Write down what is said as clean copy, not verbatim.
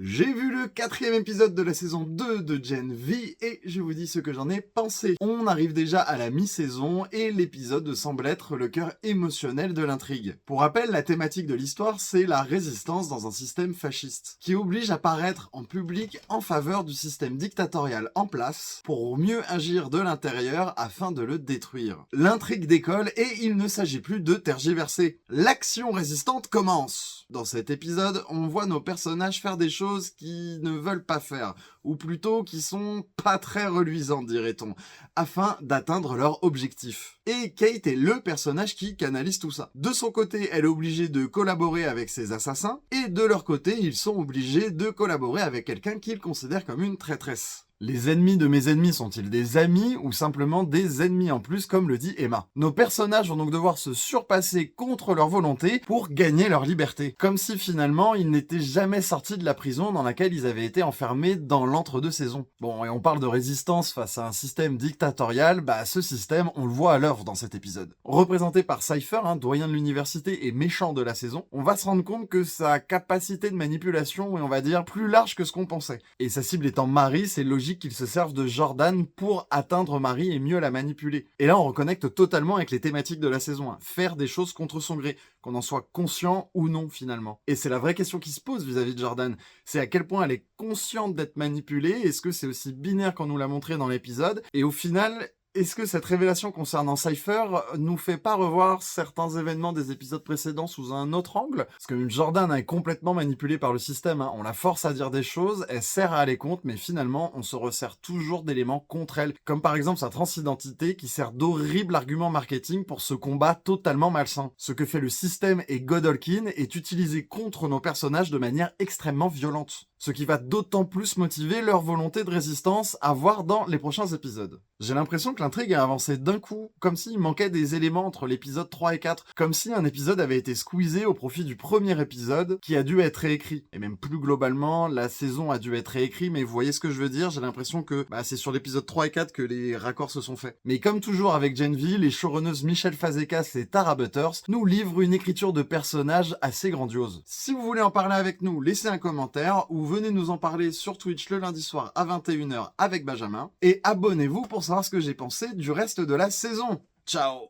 J'ai vu le 4e épisode de la saison 2 de Gen V et je vous dis ce que j'en ai pensé. On arrive déjà à la mi-saison et l'épisode semble être le cœur émotionnel de l'intrigue. Pour rappel, la thématique de l'histoire, c'est la résistance dans un système fasciste, qui oblige à paraître en public en faveur du système dictatorial en place pour mieux agir de l'intérieur afin de le détruire. L'intrigue décolle et il ne s'agit plus de tergiverser. L'action résistante commence. Dans cet épisode, on voit nos personnages faire des choses qu'ils ne veulent pas faire, ou plutôt qui sont pas très reluisantes, dirait-on, afin d'atteindre leur objectif. Et Kate est le personnage qui canalise tout ça. De son côté, elle est obligée de collaborer avec ses assassins, et de leur côté, ils sont obligés de collaborer avec quelqu'un qu'ils considèrent comme une traîtresse. Les ennemis de mes ennemis sont-ils des amis ou simplement des ennemis en plus, comme le dit Emma? Nos personnages vont donc devoir se surpasser contre leur volonté pour gagner leur liberté. Comme si finalement ils n'étaient jamais sortis de la prison dans laquelle ils avaient été enfermés dans l'entre-deux saisons. Bon, et on parle de résistance face à un système dictatorial, ce système, on le voit à l'œuvre dans cet épisode. Représenté par Cypher, doyen de l'université et méchant de la saison, on va se rendre compte que sa capacité de manipulation est, on va dire, plus large que ce qu'on pensait. Et sa cible étant Marie, c'est logique qu'ils se servent de Jordan pour atteindre Marie et mieux la manipuler. Et là, on reconnecte totalement avec les thématiques de la saison 1. Faire des choses contre son gré, qu'on en soit conscient ou non finalement. Et c'est la vraie question qui se pose vis-à-vis de Jordan. C'est à quel point elle est consciente d'être manipulée. Est-ce que c'est aussi binaire qu'on nous l'a montré dans l'épisode? Et au final, est-ce que cette révélation concernant Cypher nous fait pas revoir certains événements des épisodes précédents sous un autre angle? Parce que Jordan est complètement manipulée par le système, on la force à dire des choses, elle sert à aller contre, mais finalement on se resserre toujours d'éléments contre elle, comme par exemple sa transidentité qui sert d'horrible argument marketing pour ce combat totalement malsain. Ce que fait le système et Godolkin est utilisé contre nos personnages de manière extrêmement violente. Ce qui va d'autant plus motiver leur volonté de résistance à voir dans les prochains épisodes. J'ai l'impression que l'intrigue a avancé d'un coup, comme s'il manquait des éléments entre l'épisode 3 et 4, comme si un épisode avait été squeezé au profit du premier épisode, qui a dû être réécrit. Et même plus globalement, la saison a dû être réécrite, mais vous voyez ce que je veux dire, j'ai l'impression que c'est sur l'épisode 3 et 4 que les raccords se sont faits. Mais comme toujours avec Gen V, les showrunneuses Michelle Fazekas et Tara Butters nous livrent une écriture de personnages assez grandiose. Si vous voulez en parler avec nous, laissez un commentaire, ou venez nous en parler sur Twitch le lundi soir à 21h avec Benjamin, et abonnez-vous pour savoir ce que j'ai pensé du reste de la saison. Ciao!